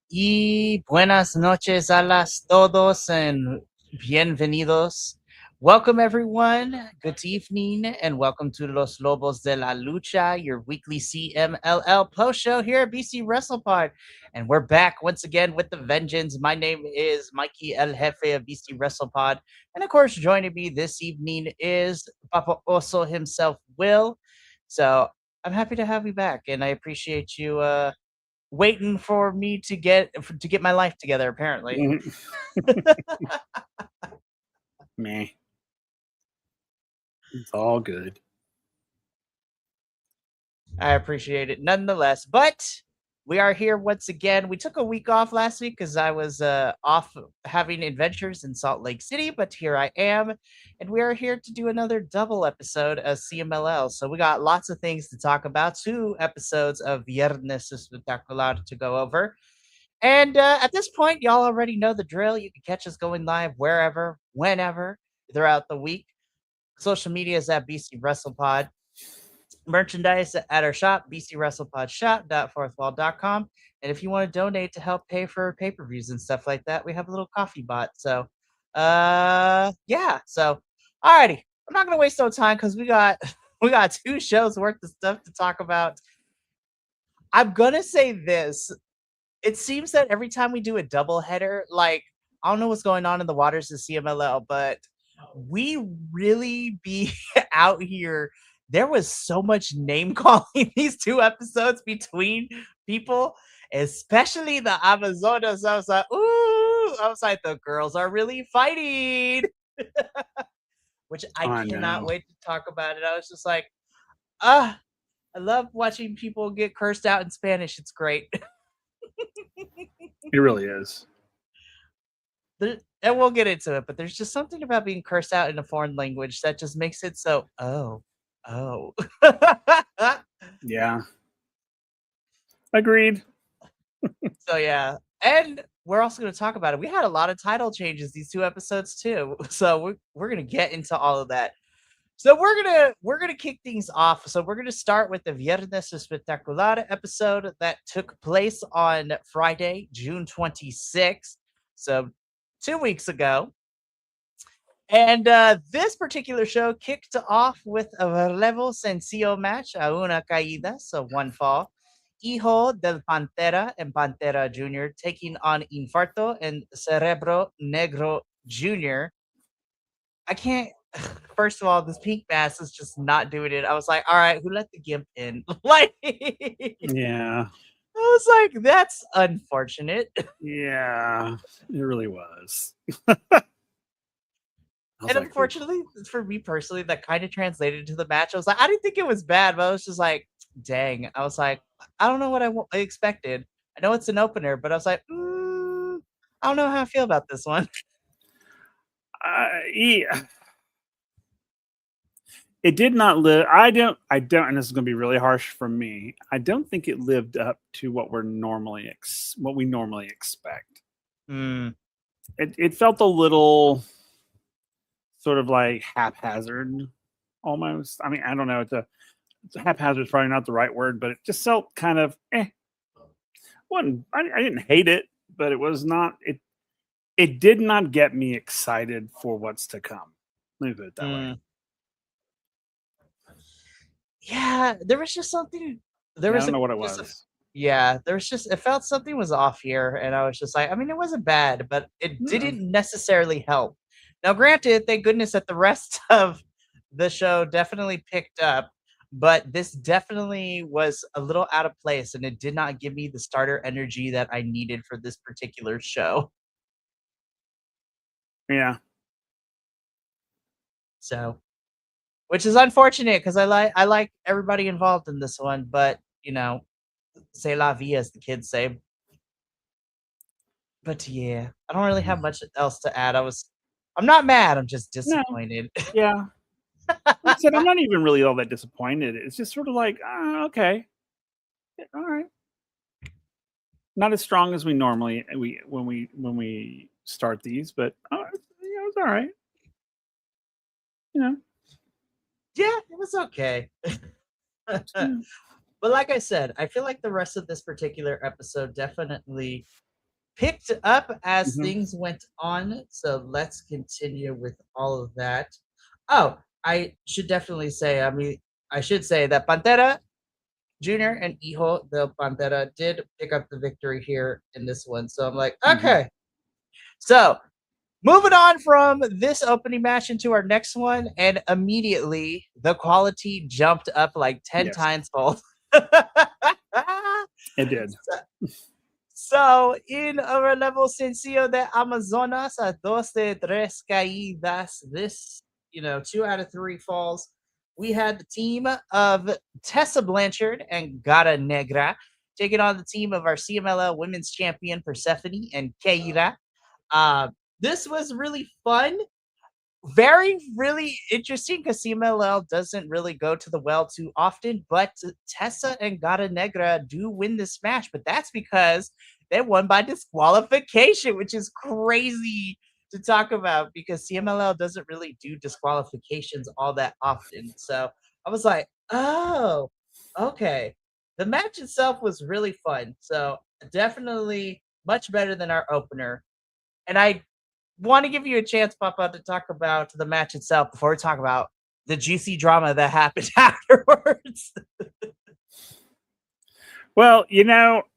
Y buenas noches a las todos and bienvenidos. Welcome everyone. Good evening and welcome to Los Lobos de la Lucha, your weekly CMLL post show here at BC Wrestle Pod. And we're back once again with the vengeance. My name is Mikey El Jefe of BC Wrestle Pod. And of course, joining me this evening is Papa Oso himself, Will. So I'm happy to have you back and I appreciate you waiting for me to get my life together apparently. Meh. It's all good. I appreciate it nonetheless, but we are here once again. We took a week off last week because I was off having adventures in Salt Lake City, but here I am, and we are here to do another double episode of CMLL. So we got lots of things to talk about, 2 episodes of Viernes Espectacular to go over. And at this point, y'all already know the drill. You can catch us going live wherever, whenever, throughout the week. Social media is at BC Wrestle Pod. Merchandise at our shop, bcwrestlepodshop.fourthwall.com. And if you want to donate to help pay for pay-per-views and stuff like that, we have a little coffee bot. So, yeah. So, alrighty. I'm not gonna waste no time because we got 2 shows worth of stuff to talk about. I'm gonna say this. It seems that every time we do a double header, like I don't know what's going on in the waters of CMLL, but we really be out here. There was so much name calling these 2 episodes between people, especially the Amazonas. I was like, ooh, I was like, the girls are really fighting, which I cannot wait to talk about it. I was just like, I love watching people get cursed out in Spanish. It's great. It really is. And we'll get into it, but there's just something about being cursed out in a foreign language that just makes it so, oh. Yeah. Agreed. So, yeah. And we're also going to talk about it. We had a lot of title changes these 2 episodes, too. So, we're going to get into all of that. So we're gonna kick things off. So we're gonna start with the Viernes Espectacular episode that took place on Friday, June 26th. So 2 weeks ago. And this particular show kicked off with a relevo sencillo match, a una caída, so 1 fall. Hijo del Pantera and Pantera Jr. taking on Infarto and Cerebro Negro Jr. I can't. First of all, this pink mask is just not doing it. I was like, all right, who let the gimp in? Like, yeah. I was like, that's unfortunate. Yeah, it really was. And unfortunately, for me personally, that kind of translated into the match. I was like, I didn't think it was bad, but I was just like, dang. I was like, I don't know what I expected. I know it's an opener, but I was like, I don't know how I feel about this one. Yeah. It did not live. I don't, and this is going to be really harsh for me. I don't think it lived up to what we normally expect. It felt a little sort of like haphazard, almost. I mean, I don't know. It's haphazard is probably not the right word, but it just felt kind of I didn't hate it, but it was not. It did not get me excited for what's to come. Let me put it that way. Yeah, there was just something. I don't know what it was. Yeah, there was just, it felt something was off here, and I was just like, I mean, it wasn't bad, but it didn't necessarily help. Now, granted, thank goodness that the rest of the show definitely picked up, but this definitely was a little out of place, and it did not give me the starter energy that I needed for this particular show. Yeah. So, which is unfortunate because I like everybody involved in this one, but you know, c'est la vie, as the kids say. But yeah, I don't really have much else to add. I'm not mad. I'm just disappointed. No. Yeah. Like I said, I'm not even really all that disappointed. It's just sort of like, okay, all right. Not as strong as we normally when we start these, but it's all right. You know. Yeah, it was okay. But like I said, I feel like the rest of this particular episode definitely picked up as Mhm. things went on. So let's continue with all of that. Oh, I should definitely say, I should say that Pantera Jr. and Hijo del Pantera did pick up the victory here in this one. So I'm like, okay. So moving on from this opening match into our next one, and immediately the quality jumped up like 10 Yes, times fold. it did. So, in our level sencillo de Amazonas, a dos de tres caídas, this, 2 out of 3 falls, we had the team of Tessa Blanchard and Gata Negra taking on the team of our CMLL Women's Champion Persephone and Keira. Uh, this was really fun, very really interesting because CMLL doesn't really go to the well too often, but Tessa and Gata Negra do win this match, but that's because they won by disqualification, which is crazy to talk about because CMLL doesn't really do disqualifications all that often. So I was like, oh, okay. The match itself was really fun. So definitely much better than our opener. And I want to give you a chance, Papa, to talk about the match itself before we talk about the juicy drama that happened afterwards. Well,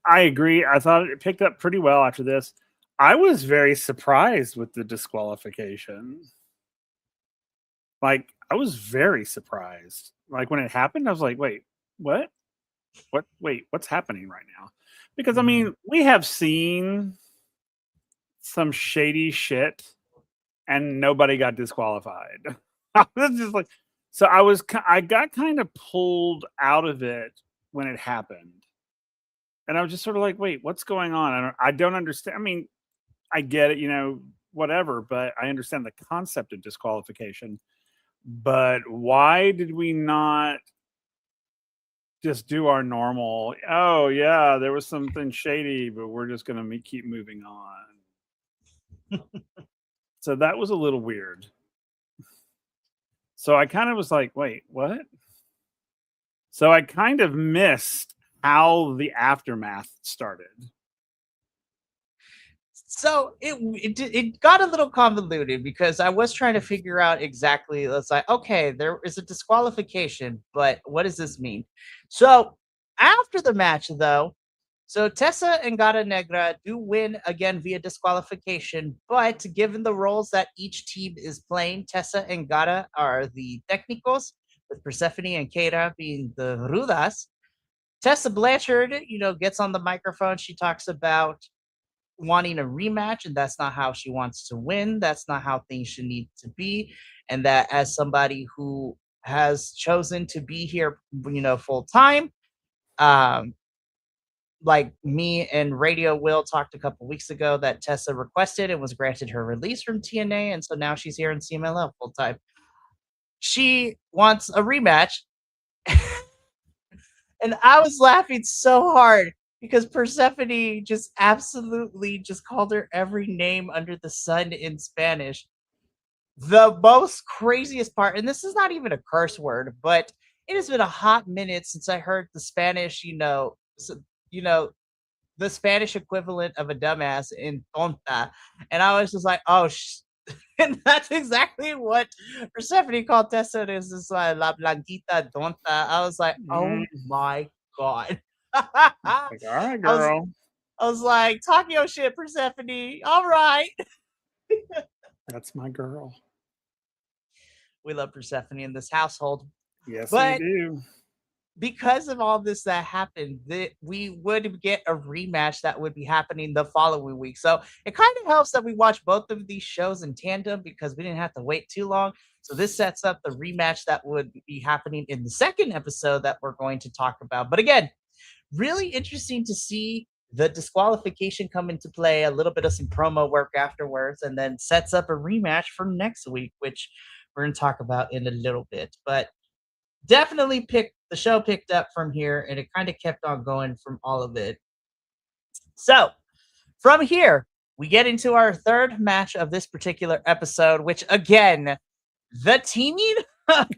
I agree. I thought it picked up pretty well after this. I was very surprised with the disqualification. Like, I was very surprised. Like, when it happened, I was like, wait, what? Wait, what's happening right now? Because, I mean, we have seen some shady shit and nobody got disqualified. I was just like, so I got kind of pulled out of it when it happened. And I was just sort of like, wait, what's going on? I don't understand. I mean, I get it, whatever, but I understand the concept of disqualification. But why did we not just do our normal, oh, yeah, there was something shady, but we're just going to keep moving on? So that was a little weird. So I kind of was like, wait, what? So I kind of missed how the aftermath started. So it got a little convoluted because I was trying to figure out exactly. It's like, okay, there is a disqualification, but what does this mean? So after the match, though, so Tessa and Gata Negra do win again via disqualification, but given the roles that each team is playing, Tessa and Gata are the technicals, with Persephone and Keira being the rudas. Tessa Blanchard, gets on the microphone. She talks about wanting a rematch, and that's not how she wants to win. That's not how things should need to be. And that as somebody who has chosen to be here, full time, um, like me and Radio Will talked a couple weeks ago that Tessa requested and was granted her release from TNA, and so now she's here in CMLL full time. She wants a rematch, and I was laughing so hard because Persephone just absolutely just called her every name under the sun in Spanish. The most craziest part, and this is not even a curse word, but it has been a hot minute since I heard the Spanish, you know, the Spanish equivalent of a dumbass in tonta. And I was just like, oh, and that's exactly what Persephone called Tessa is this La Blanquita tonta. I was like, oh my God. Like, all right, girl. I was like, talk your shit, Persephone. All right. That's my girl. We love Persephone in this household. Yes, But we do. because of all this that happened, we would get a rematch that would be happening the following week. So it kind of helps that we watch both of these shows in tandem because we didn't have to wait too long. So this sets up the rematch that would be happening in the second episode that we're going to talk about. But again, really interesting to see the disqualification come into play, a little bit of some promo work afterwards, and then sets up a rematch for next week, which we're going to talk about in a little bit. But definitely the show picked up from here, and it kind of kept on going from all of it. So from here, we get into our third match of this particular episode, which again, the teaming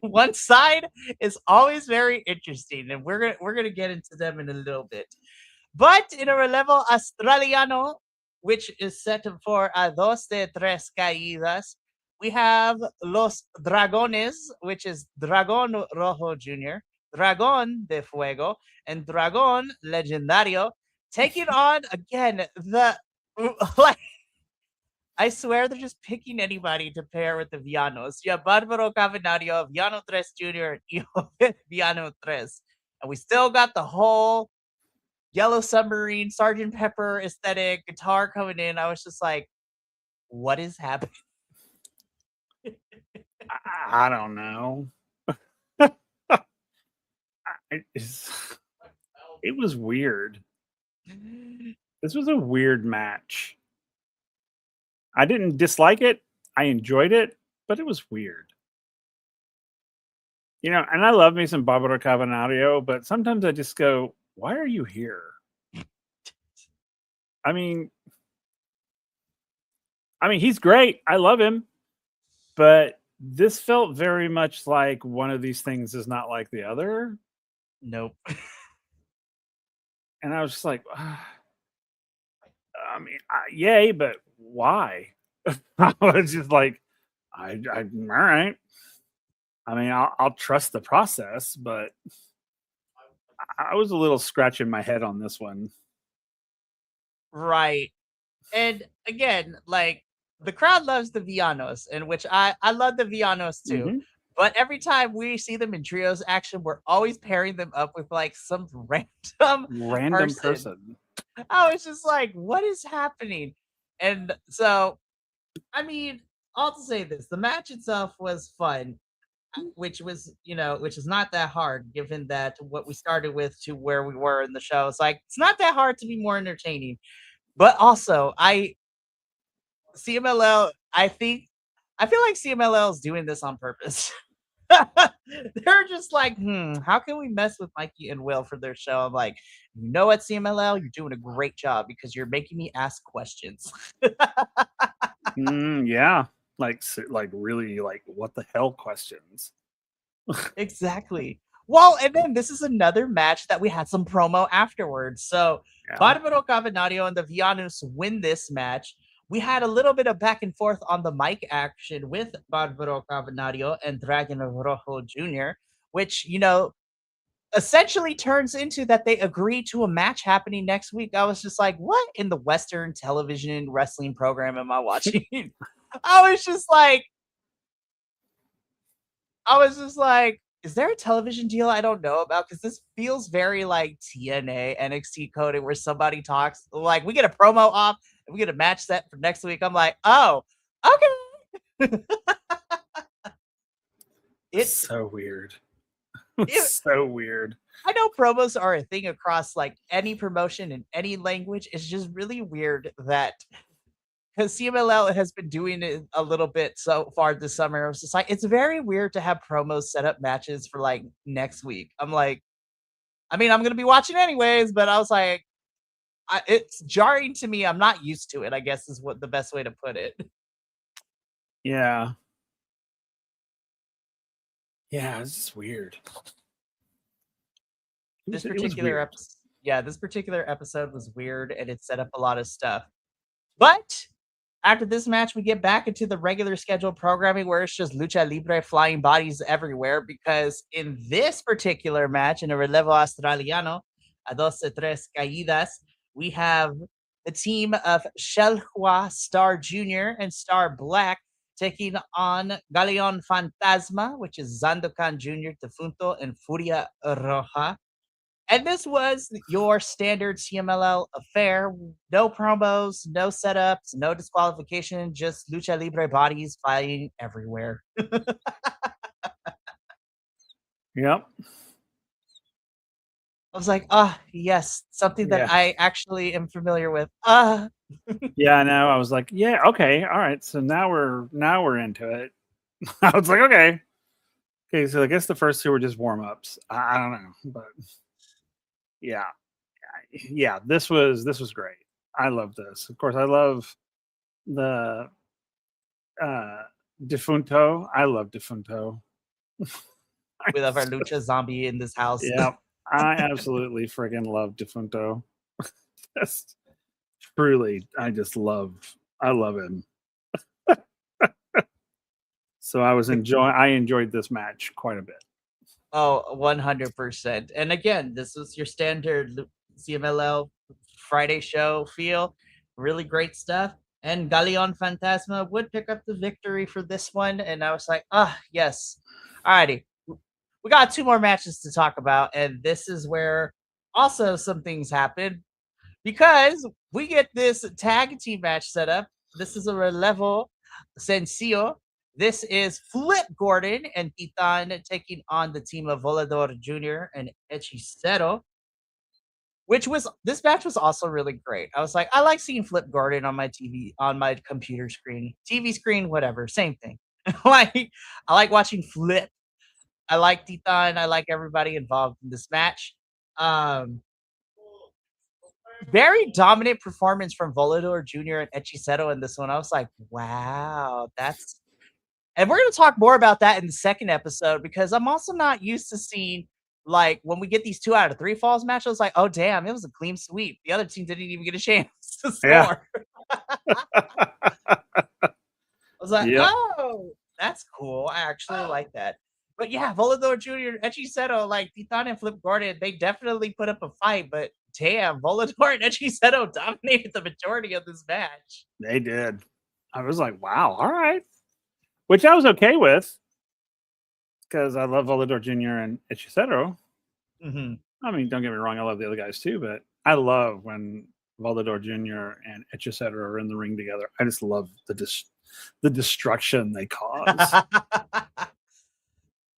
one side is always very interesting, and we're gonna get into them in a little bit. But in a relevo australiano, which is set for a dos de tres caídas. We have Los Dragones, which is Dragón Rojo Jr., Dragón de Fuego, and Dragón Legendario, taking on again the like. I swear they're just picking anybody to pair with the Villanos. Yeah, Barbaro Cavenario, Villano Tres Jr., and Villano Tres. And we still got the whole Yellow Submarine, Sergeant Pepper aesthetic guitar coming in. I was just like, what is happening? I don't know. It was weird. This was a weird match. I didn't dislike it. I enjoyed it, but it was weird. You know, and I love me some Barbaro Cavernario, but sometimes I just go, why are you here? I mean, he's great. I love him. But this felt very much like one of these things is not like the other. Nope. And I was just like, yay, but why? I was just like, all right. I mean, I'll trust the process, but I was a little scratching my head on this one. Right. And again, like the crowd loves the Villanos, in which I love the Villanos too. Mm-hmm. But every time we see them in trios action, we're always pairing them up with like some random person. I was just like, what is happening? And so, I mean, I'll say this: the match itself was fun, which was, which is not that hard given that what we started with to where we were in the show. It's like it's not that hard to be more entertaining. But also, CMLL, I feel like CMLL is doing this on purpose. They're just like, how can we mess with Mikey and Will for their show? I'm like, you know what, CMLL, you're doing a great job because you're making me ask questions. Yeah, like really, like what the hell questions? Exactly. Well, and then this is another match that we had some promo afterwards. So Barbaro Cavenario and the Villanos win this match. We had a little bit of back and forth on the mic action with Barbaro Cavenario and Dragon Rojo Jr., which, essentially turns into that they agree to a match happening next week. I was just like, what in the Western television wrestling program am I watching? I was just like, is there a television deal I don't know about? Because this feels very like TNA, NXT coded, where somebody talks, like we get a promo off and we get a match set for next week. I'm like, oh, okay. It's so weird. It's so weird. I know promos are a thing across like any promotion in any language. It's just really weird that because CMLL has been doing it a little bit so far this summer. It's just like it's very weird to have promos set up matches for like next week. I'm like, I mean, I'm gonna be watching anyways, but I was like, it's jarring to me. I'm not used to it, I guess is what the best way to put it. Yeah. Yeah, it's just weird. This particular episode was weird and it set up a lot of stuff. But after this match, we get back into the regular scheduled programming where it's just lucha libre flying bodies everywhere. Because in this particular match, in a relevo australiano, a dos de tres caídas, we have the team of Shelhua, Star Jr., and Star Black taking on Galeon Fantasma, which is Zandokan Jr., Defunto, and Furia Roja. And this was your standard CMLL affair. No promos, no setups, no disqualification, just lucha libre bodies flying everywhere. Yep. I was like, yes, something that I actually am familiar with. Yeah, I know. I was like, yeah, okay, all right. So now we're into it. I was like, okay. So I guess the first two were just warm ups. I don't know, but yeah, this was great. I love this. Of course, I love the Defunto. I love Defunto. We love our lucha zombie in this house. Yeah, I absolutely friggin' love Defunto. truly, I love him. So I enjoyed this match quite a bit. Oh, 100%. And again, this was your standard CMLL Friday show feel. Really great stuff. And Galeon Fantasma would pick up the victory for this one. And I was like, yes. Alrighty. We got 2 more matches to talk about. And this is where also some things happen because we get this tag team match set up. This is a relevo sencillo. This is Flip Gordon and Titan taking on the team of Volador Jr. and Hechicero, this match was also really great. I was like, I like seeing Flip Gordon on my TV, on my computer screen, TV screen, whatever, same thing. I like watching Flip. I like Titan. I like everybody involved in this match. Very dominant performance from Volador Jr. and Hechicero in this one. I was like, wow, and we're going to talk more about that in the second episode because I'm also not used to seeing, like, when we get these 2 out of 3 falls matches, I was like, oh, damn, it was a clean sweep. The other team didn't even get a chance to score. Yeah. I was like, oh, that's cool. I actually like that. But yeah, Volador Jr., Hechicero, like Titan and Flip Gordon, they definitely put up a fight, but damn, Volador and Hechicero dominated the majority of this match. They did. I was like, wow, all right. Which I was okay with because I love Volador Jr. and Hechicero. Mm-hmm. I mean, don't get me wrong, I love the other guys too, but I love when Volador Jr. and Hechicero are in the ring together. I just love the destruction they cause.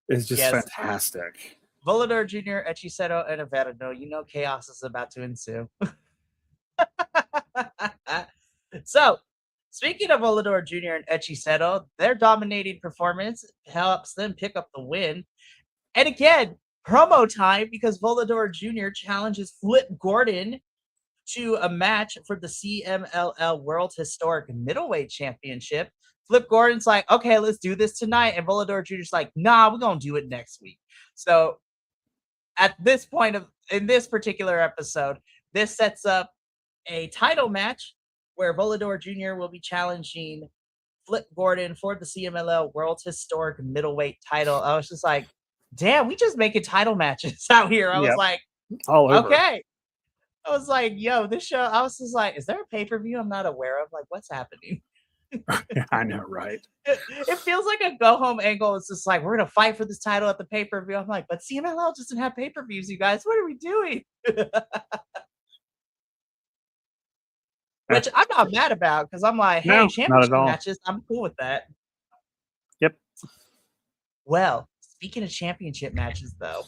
It's just fantastic. Volador Jr., Hechicero, and Averno, you know chaos is about to ensue. So, speaking of Volador Jr. and Hechicero, their dominating performance helps them pick up the win. And again, promo time because Volador Jr. challenges Flip Gordon to a match for the CMLL World Historic Middleweight Championship. Flip Gordon's like, okay, let's do this tonight. And Volador Jr.'s like, nah, we're going to do it next week. So at this point in this particular episode, this sets up a title match where Volador Jr. will be challenging Flip Gordon for the CMLL World Historic Middleweight title. I was just like, damn, we just making title matches out here. I was like, all over. Okay. I was like, yo, this show, I was just like, is there a pay-per-view I'm not aware of? Like, what's happening? I know, right? It feels like a go-home angle. It's just like, we're going to fight for this title at the pay-per-view. I'm like, but CMLL doesn't have pay-per-views, you guys. What are we doing? Which I'm not mad about because I'm like, hey, championship matches, I'm cool with that. Yep. Well, speaking of championship matches, though,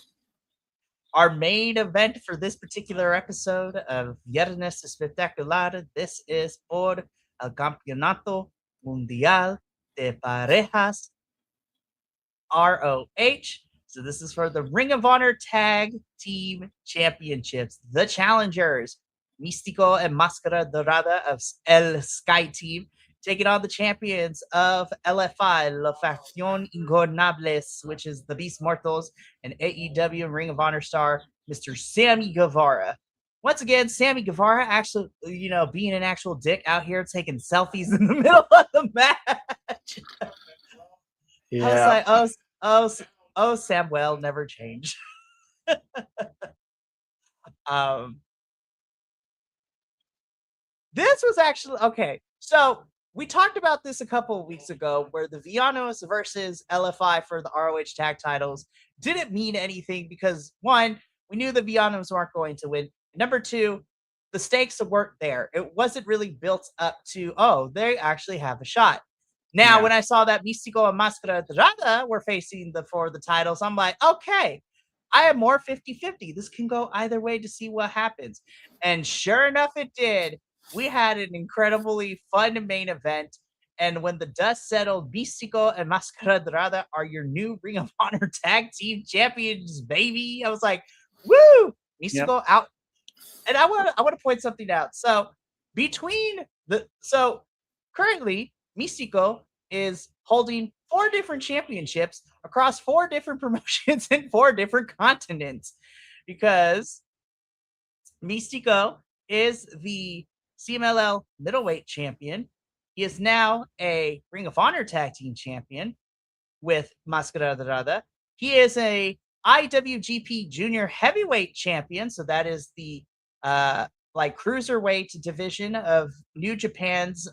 our main event for this particular episode of Viernes Espectacular, this is por el Campeonato Mundial de Parejas, ROH. So this is for the Ring of Honor Tag Team Championships. The challengers, Místico and Máscara Dorada of El Sky Team, taking on the champions of LFI, La Facción Ingobernables, which is the Beast Mortals, and AEW Ring of Honor star, Mr. Sammy Guevara. Once again, Sammy Guevara actually, being an actual dick out here taking selfies in the middle of the match. Yeah. I was like, oh, Samuel never changed. This was actually, okay, so we talked about this a couple of weeks ago where the Villanos versus LFI for the ROH tag titles didn't mean anything because, one, we knew the Villanos weren't going to win. Number two, the stakes weren't there. It wasn't really built up to, oh, they actually have a shot. Now, when I saw that Místico and Máscara Dorada were facing for the titles, I'm like, okay, I am more 50-50. This can go either way to see what happens. And sure enough, it did. We had an incredibly fun main event. And when the dust settled, Místico and Máscara Dorada are your new Ring of Honor Tag Team Champions, baby. I was like, woo! Místico out. And I want to point something out. So currently, Místico is holding 4 different championships across 4 different promotions in 4 different continents because Místico is the CMLL middleweight champion. He is now a Ring of Honor tag team champion with Máscara Dorada. He is a IWGP Junior Heavyweight champion, so that is the like cruiserweight division of New Japan's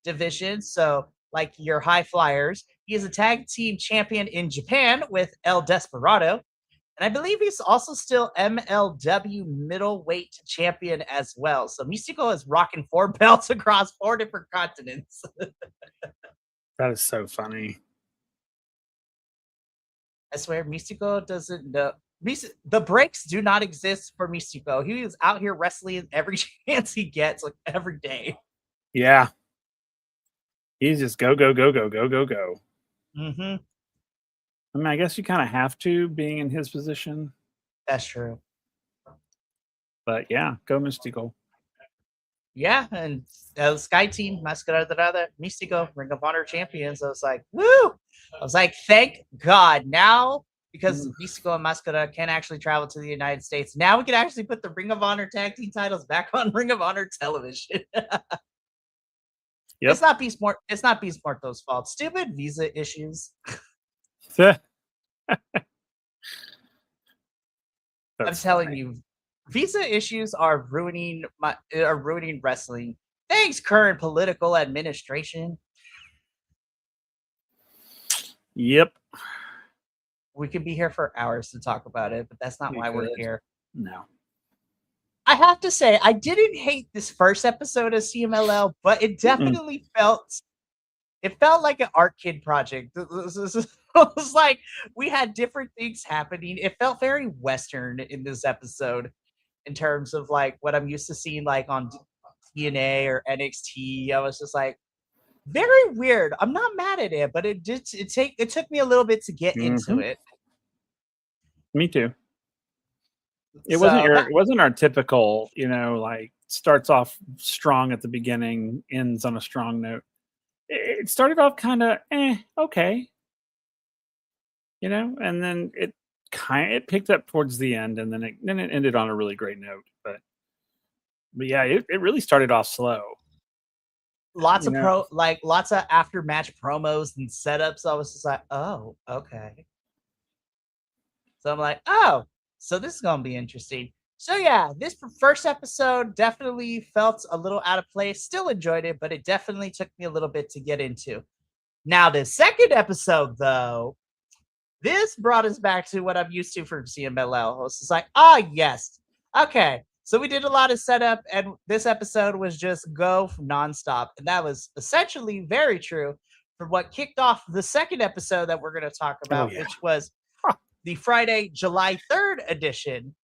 division. So like your high flyers. He is a tag team champion in Japan with El Desperado. And I believe he's also still MLW middleweight champion as well. So Místico is rocking 4 belts across 4 different continents. That is so funny. I swear, Místico doesn't know. The breaks do not exist for Místico. He is out here wrestling every chance he gets, like every day. Yeah. He's just go, go, go, go, go, go, go. Mm-hmm. I mean, I guess you kind of have to, being in his position. That's true. But yeah, go Místico. Yeah, and Sky Team, Máscara Dorada, Místico, Ring of Honor champions. I was like, woo! I was like, thank God. Now, because Místico and Máscara can actually travel to the United States, now we can actually put the Ring of Honor tag team titles back on Ring of Honor television. Yep. It's not Beast Morto's fault. Stupid visa issues. I'm telling you, visa issues are ruining wrestling. Thanks, current political administration. Yep. We could be here for hours to talk about it, but that's not why we're here. No. I have to say, I didn't hate this first episode of CMLL, but it definitely felt like an art kid project. It was like we had different things happening. It felt very Western in this episode in terms of like what I'm used to seeing like on TNA or NXT. I was just like, very weird. I'm not mad at it, but it took me a little bit to get into it. Me too. It wasn't our typical, like starts off strong at the beginning, ends on a strong note. It started off kind of okay, and then it picked up towards the end, and then it ended on a really great note. But yeah, it really started off slow. Lots of after match promos and setups. I was just like, oh, okay. So I'm like, oh, so this is gonna be interesting. So yeah, this first episode definitely felt a little out of place. Still enjoyed it, but it definitely took me a little bit to get into. Now, the second episode, though, this brought us back to what I'm used to from CMLL. It's like, yes. Okay, so we did a lot of setup, and this episode was just go nonstop. And that was essentially very true for what kicked off the second episode that we're going to talk about, which was the Friday, July 3rd edition.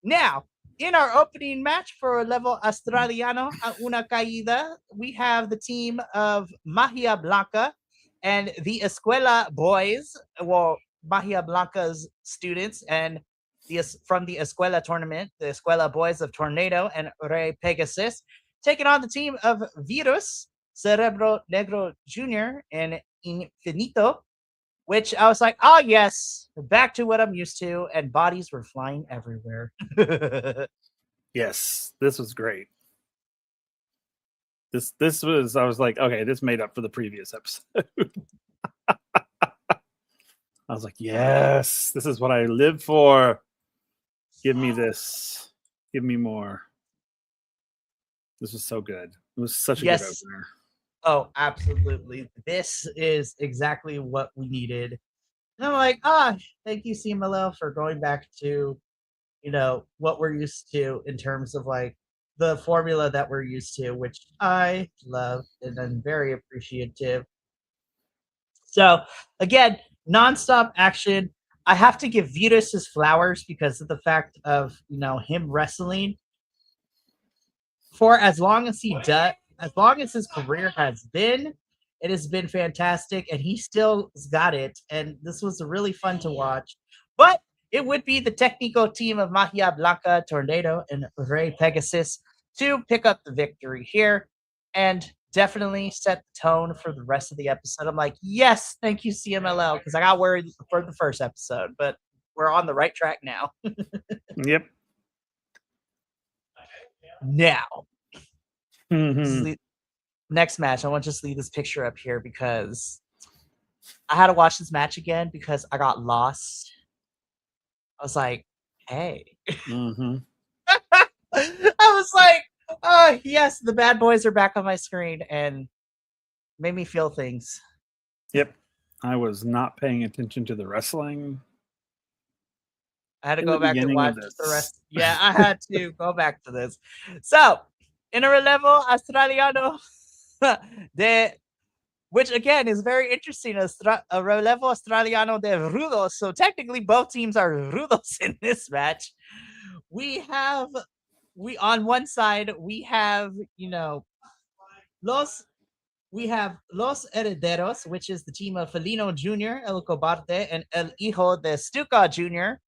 Now, in our opening match for Level Australiano a Una Caída, we have the team of Magia Blanca and the Escuela boys, well, Magia Blanca's students, and from the Escuela tournament, the Escuela boys of Tornado and Rey Pegasus, taking on the team of Virus, Cerebro Negro Jr., and Infinito, which I was like, oh, yes, back to what I'm used to, and bodies were flying everywhere. Yes, this was great. This was, I was like, okay, this made up for the previous episode. I was like, yes, this is what I live for. Give me this. Give me more. This was so good. It was such a good opener. Oh, absolutely. This is exactly what we needed. And I'm like, thank you, CMLL, for going back to, what we're used to in terms of like the formula that we're used to, which I love and I'm very appreciative. So again, nonstop action. I have to give Vitas his flowers because of the fact of, him wrestling for as long as he does. As long as his career has been, it has been fantastic, and he still got it. And this was really fun to watch. But it would be the Técnico team of Magia Blanca, Tornado, and Rey Pegasus to pick up the victory here and definitely set the tone for the rest of the episode. I'm like, yes, thank you, CMLL, because I got worried for the first episode, but we're on the right track now. Yep. Now, Mm-hmm. Next match, I want to just leave this picture up here because I had to watch this match again because I got lost. I was like, hey. Mm-hmm. I was like, oh, yes, the bad boys are back on my screen and made me feel things. Yep. I was not paying attention to the wrestling. I had to In go the back to beginning of watch this. the rest. Yeah, I had to go back to this. So, in a relevo australiano, de, which again is very interesting, a relevo australiano de rudos. So technically, both teams are rudos in this match. We on one side we have los we have Los Herederos, which is the team of Felino Jr., El Cobarte, and El Hijo de Stuka Jr.,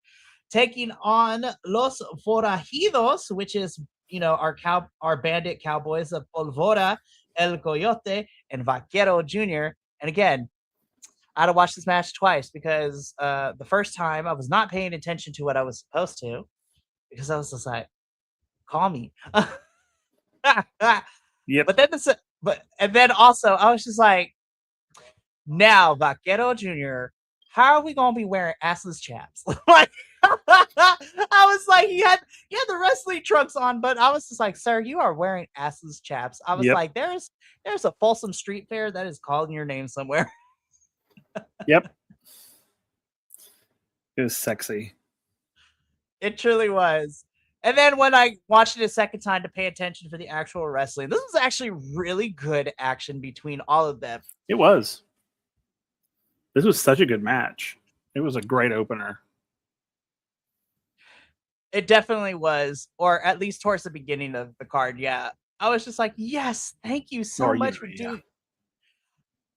taking on Los Forajidos, which is our bandit cowboys of Polvora, El Coyote, and Vaquero Jr. And again, I had to watch this match twice because the first time I was not paying attention to what I was supposed to because I was just like, call me. Yep. And then also I was just like, now Vaquero Jr., how are we gonna be wearing assless chaps? Like I was like, he had the wrestling trunks on, but I was just like, sir, you are wearing assless chaps. I was like, there's a Folsom Street Fair that is calling your name somewhere. Yep. It was sexy. It truly was. And then when I watched it a second time to pay attention for the actual wrestling, this was actually really good action between all of them. It was. This was such a good match. It was a great opener. It definitely was, or at least towards the beginning of the card. Yeah, I was just like, yes, thank you so much for doing.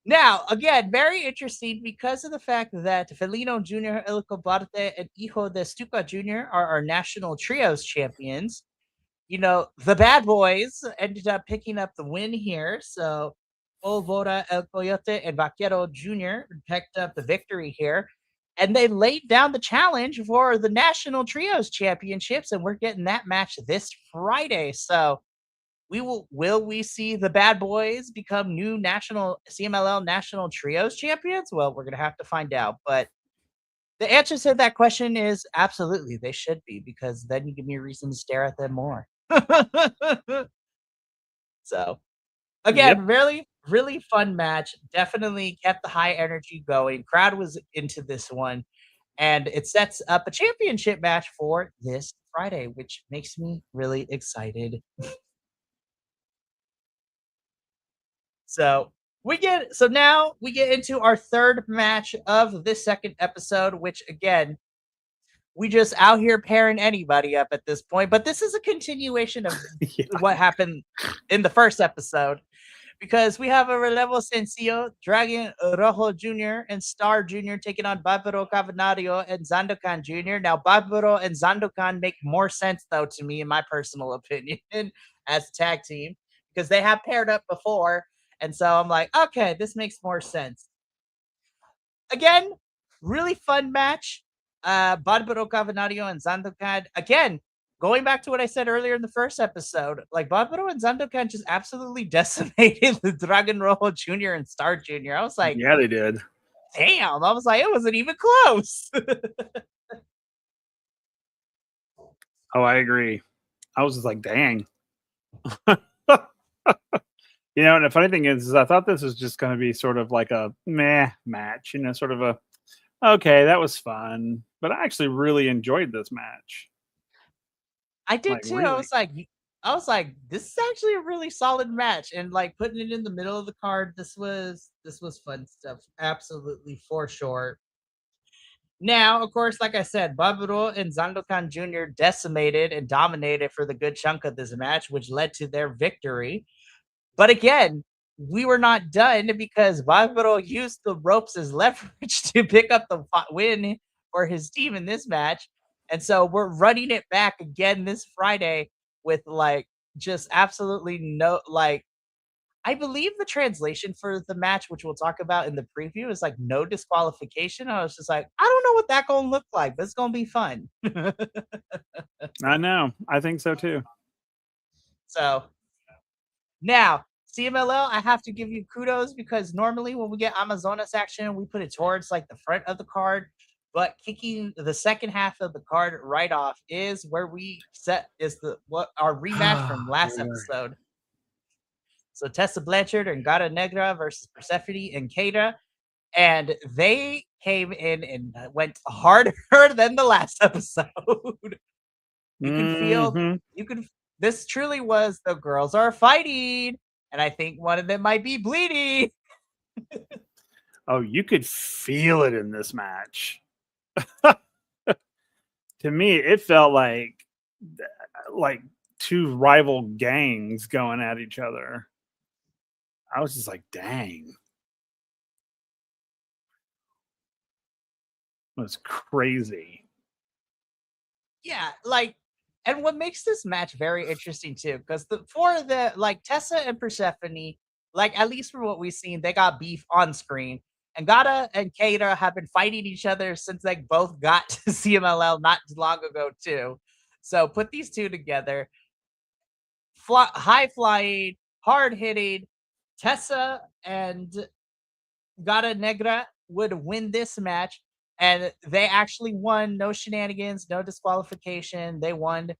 Now, again, very interesting because of the fact that Felino Jr., El Cobarte, and Hijo de Stuca Jr. are our national trios champions. The bad boys ended up picking up the win here. So, Polvora, El Coyote, and Vaquero Jr. picked up the victory here. And they laid down the challenge for the National Trios Championships, and we're getting that match this Friday. So, will we see the bad boys become new national CMLL National Trios champions? Well, we're gonna have to find out. But the answer to that question is absolutely they should be, because then you give me a reason to stare at them more. So again, really, really fun match. Definitely kept the high energy going. Crowd was into this one. And it sets up a championship match for this Friday, which makes me really excited. So now we get into our third match of this second episode, which again, we just out here pairing anybody up at this point. But this is a continuation of what happened in the first episode, because we have a Relevo Sencillo, Dragon Rojo Jr. and Star Jr. taking on Barbaro Cavanario and Zandokan Jr. Now, Barbaro and Zandokan make more sense, though, to me, in my personal opinion, as a tag team, because they have paired up before. And so I'm like, okay, this makes more sense. Again, really fun match. Barbaro Cavanario and Zandokan, again, going back to what I said earlier in the first episode, like Barbaro and Zandokan just absolutely decimated the Dragon Rojo Jr. and Star Jr. I was like, yeah, they did. Damn. I was like, it wasn't even close. Oh, I agree. I was just like, dang. And the funny thing is I thought this was just going to be sort of like a meh match, sort of a, okay, that was fun. But I actually really enjoyed this match. I did too. Really. I was like, this is actually a really solid match. And like putting it in the middle of the card, this was fun stuff. Absolutely, for sure. Now, of course, like I said, Barbaro and Zandokan Jr. decimated and dominated for the good chunk of this match, which led to their victory. But again, we were not done, because Barbaro used the ropes as leverage to pick up the win for his team in this match. And so we're running it back again this Friday with just absolutely no, I believe the translation for the match, which we'll talk about in the preview, is no disqualification. I was just like, I don't know what that's going to look like, but it's going to be fun. I know. I think so too. So Now, CMLL, I have to give you kudos because normally when we get Amazonas action, we put it towards like the front of the card. But kicking the second half of the card right off is where we set is the what our rematch from last episode. So Tessa Blanchard and Gata Negra versus Persephone and Kata. And they came in and went harder than the last episode. You can feel, this truly was the girls are fighting. And I think one of them might be bleeding. Oh, you could feel it in this match. To me, it felt like two rival gangs going at each other. I was just like, dang. It was crazy. Yeah, like, and what makes this match very interesting too, because for the like Tessa and Persephone, like at least from what we've seen, they got beef on screen. And Gata and Kata have been fighting each other since they both got to CMLL not long ago too. So put these two together, high flying, hard hitting. Tessa and Gata Negra would win this match, and they actually won. No shenanigans, no disqualification. They won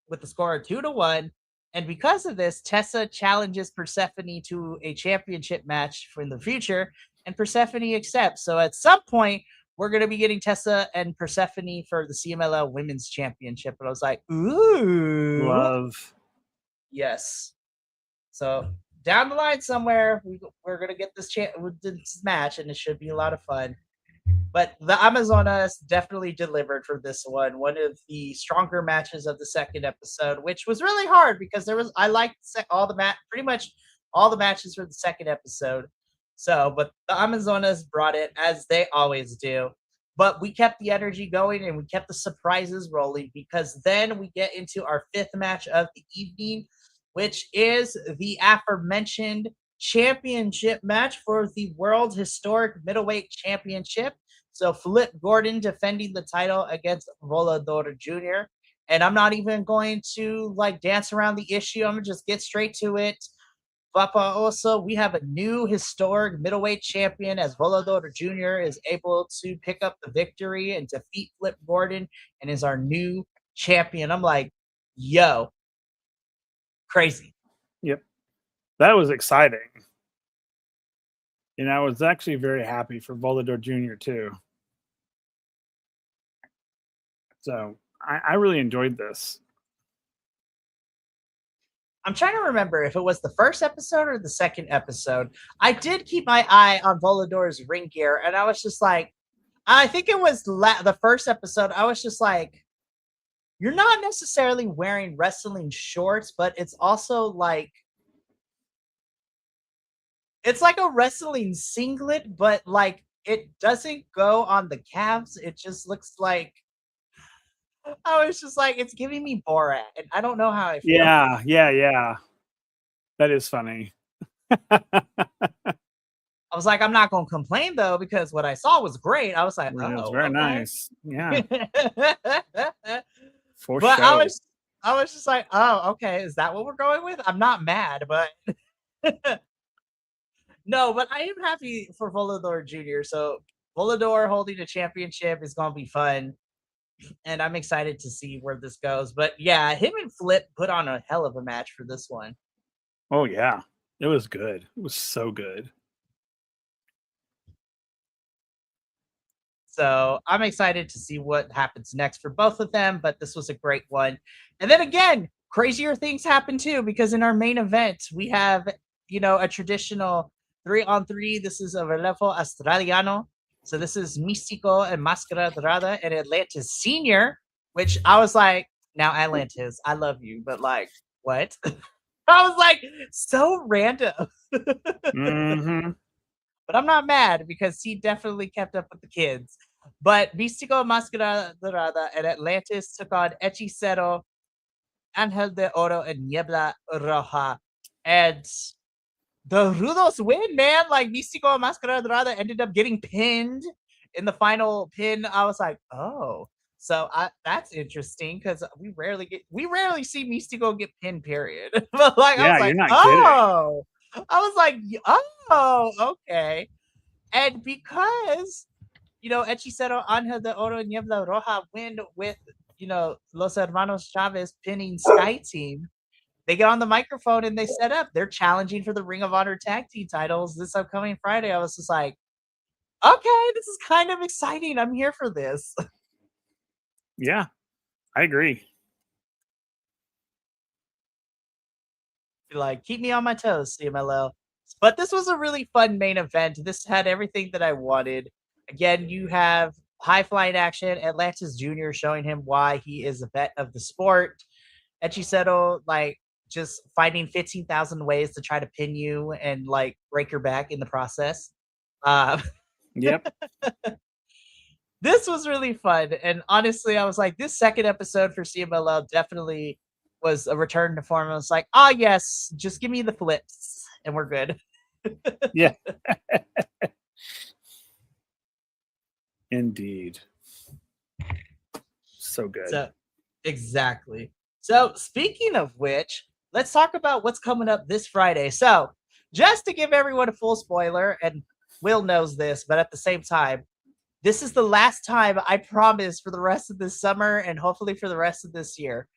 with the score of 2-1. And because of this, Tessa challenges Persephone to a championship match for the future, and Persephone accepts. So at some point, we're going to be getting Tessa and Persephone for the CMLL Women's Championship. And I was like, ooh. Love. Yes. So down the line somewhere, we're going to get this match, and it should be a lot of fun. But the Amazonas definitely delivered for this one. One of the stronger matches of the second episode, which was really hard because I liked pretty much all the matches for the second episode. So, but the Amazonas brought it as they always do. But we kept the energy going and we kept the surprises rolling, because then we get into our fifth match of the evening, which is the aforementioned championship match for the World Historic Middleweight Championship. So Flip Gordon defending the title against Volador Jr. And I'm not even going to like dance around the issue. I'm gonna just get straight to it. Papa, also, we have a new historic middleweight champion as Volador Jr. is able to pick up the victory and defeat Flip Gordon and is our new champion. I'm like, yo, crazy. Yep. That was exciting. And I was actually very happy for Volador Jr. too. So I really enjoyed this. I'm trying to remember if it was the first episode or the second episode. I did keep my eye on Volador's ring gear, and I was just like, I think it was the first episode. I was just like, you're not necessarily wearing wrestling shorts, but it's also like, it's like a wrestling singlet, but like it doesn't go on the calves. It just looks like, I was just like, it's giving me Borat, and I don't know how I feel. Yeah. That is funny. I was like, I'm not going to complain though, because what I saw was great. I was like, yeah, it's very nice. Yeah. For sure. I was just like, oh, okay. Is that what we're going with? I'm not mad, but no, but I am happy for Volador Jr. So Volador holding a championship is going to be fun. And I'm excited to see where this goes. But yeah, him and Flip put on a hell of a match for this one. Oh, yeah. It was good. It was so good. So I'm excited to see what happens next for both of them. But this was a great one. And then again, crazier things happen too, because in our main event, we have, a traditional 3-on-3. This is a relevo australiano. So this is Místico and Máscara Dorada and Atlantis Senior, which I was like, now Atlantis, I love you, but like, what? I was like, so random. Mm-hmm. But I'm not mad because he definitely kept up with the kids. But Místico, Máscara Dorada, and Atlantis took on Hechicero, Angel de Oro, and Niebla Roja. And the Rudos win, man. Like, Místico and Máscara Dorada ended up getting pinned in the final pin. I was like, oh. So that's interesting because we rarely see Mystico get pinned. Period. But like I was Yeah, you're like, not kidding. oh, I was like, oh, okay. And because Hechicero, Angel de Oro, and Niebla Roja win with Los Hermanos Chavez pinning Sky Team. They get on the microphone and they set up. They're challenging for the Ring of Honor tag team titles this upcoming Friday. I was just like, okay, this is kind of exciting. I'm here for this. Yeah, I agree. Like, keep me on my toes, CMLL. But this was a really fun main event. This had everything that I wanted. Again, you have high flying action. Atlantis Jr. showing him why he is a vet of the sport. Hechicero, like, just finding 15,000 ways to try to pin you and, like, break your back in the process. Yep. This was really fun. And honestly, I was like, this second episode for CMLL definitely was a return to form. I was like, yes, just give me the flips and we're good. Yeah. Indeed. So good. So, exactly. So, speaking of which, let's talk about what's coming up this Friday. So, just to give everyone a full spoiler, and Will knows this, but at the same time, this is the last time I promise for the rest of this summer and hopefully for the rest of this year.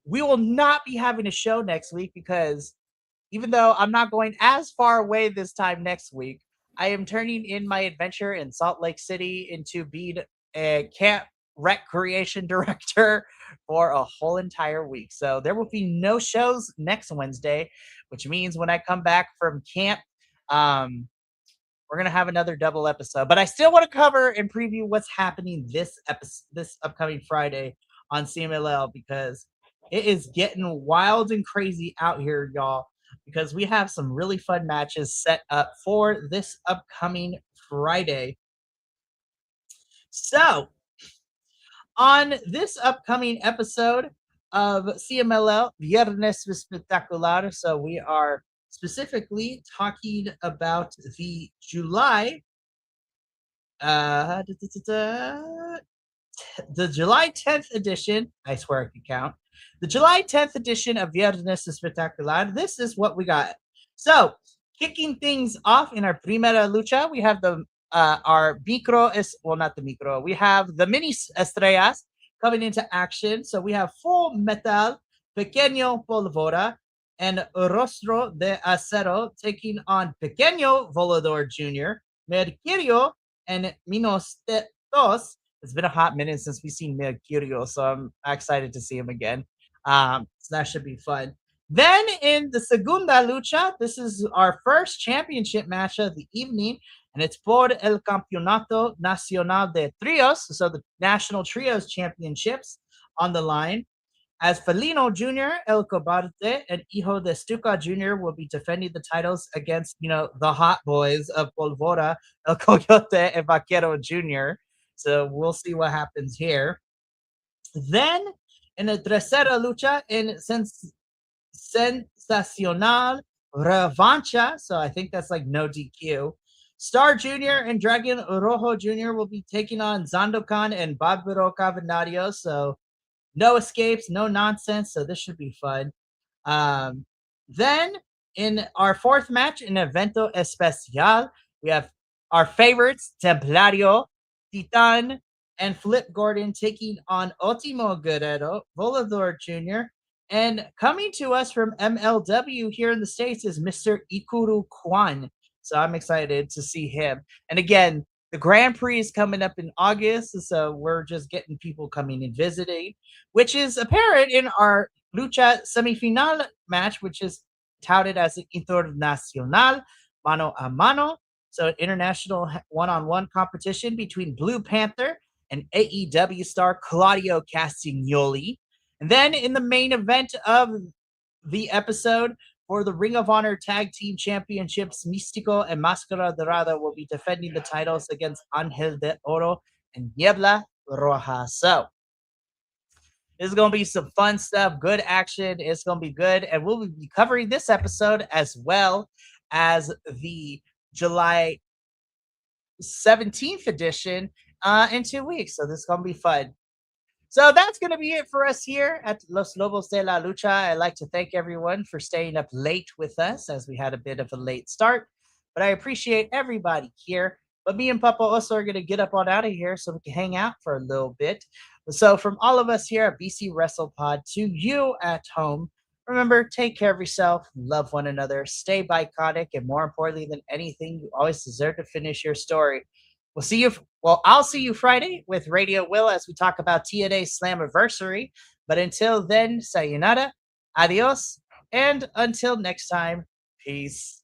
We will not be having a show next week because even though I'm not going as far away this time next week, I am turning in my adventure in Salt Lake City into being a camp recreation director for a whole entire week. So there will be no shows next Wednesday, which means when I come back from camp, we're gonna have another double episode. But I still want to cover and preview what's happening this upcoming Friday on CMLL because it is getting wild and crazy out here, y'all. Because we have some really fun matches set up for this upcoming Friday. So, on this upcoming episode of CMLL Viernes Espectacular, so we are specifically talking about the July the July 10th edition. I swear I can count. The July 10th edition of Viernes Espectacular. This is what we got. So, kicking things off in our primera lucha, we have our micro is not the micro. We have the mini estrellas coming into action. So we have Full Metal, Pequeño Polvora, and Rostro de Acero taking on Pequeño Volador Jr., Mercurio, and Minostetos. It's been a hot minute since we've seen Mercurio, so I'm excited to see him again. So that should be fun. Then in the Segunda Lucha, this is our first championship match of the evening, and it's por el Campeonato Nacional de Trios, so the National Trios Championships on the line. As Felino Jr., El Cobarde, and Hijo de Stuka Jr. will be defending the titles against, the hot boys of Polvora, El Coyote, and Vaquero Jr. So we'll see what happens here. Then, in the Tercera Lucha, in Sensacional Revancha, so I think that's like no DQ, Star Jr. and Dragon Rojo Jr. will be taking on Zandokan and Barbaro Cavernario, so no escapes, no nonsense, so this should be fun. Then, in our fourth match, in Evento Especial, we have our favorites, Templario, Titan, and Flip Gordon taking on Ultimo Guerrero, Volador Jr., and coming to us from MLW here in the States is Mr. Ikuru Kwan. So I'm excited to see him. And again, the Grand Prix is coming up in August, so we're just getting people coming and visiting, which is apparent in our Lucha semifinal match, which is touted as an Internacional Mano a Mano, so an international one-on-one competition between Blue Panther and AEW star Claudio Castagnoli. And then in the main event of the episode, for the Ring of Honor Tag Team Championships, Místico and Máscara Dorada will be defending the titles against Ángel de Oro and Niebla Roja. So, this is going to be some fun stuff, good action. It's going to be good. And we'll be covering this episode as well as the July 17th edition in 2 weeks. So, this is going to be fun. So that's going to be it for us here at Los Lobos de la Lucha. I'd like to thank everyone for staying up late with us as we had a bit of a late start. But I appreciate everybody here. But me and Papa also are going to get up on out of here so we can hang out for a little bit. So from all of us here at BC Wrestle Pod to you at home, remember, take care of yourself, love one another, stay biconic, and more importantly than anything, you always deserve to finish your story. We'll see you. Well, I'll see you Friday with Radio Will as we talk about TNA Slammiversary. But until then, sayonara, adios, and until next time, peace.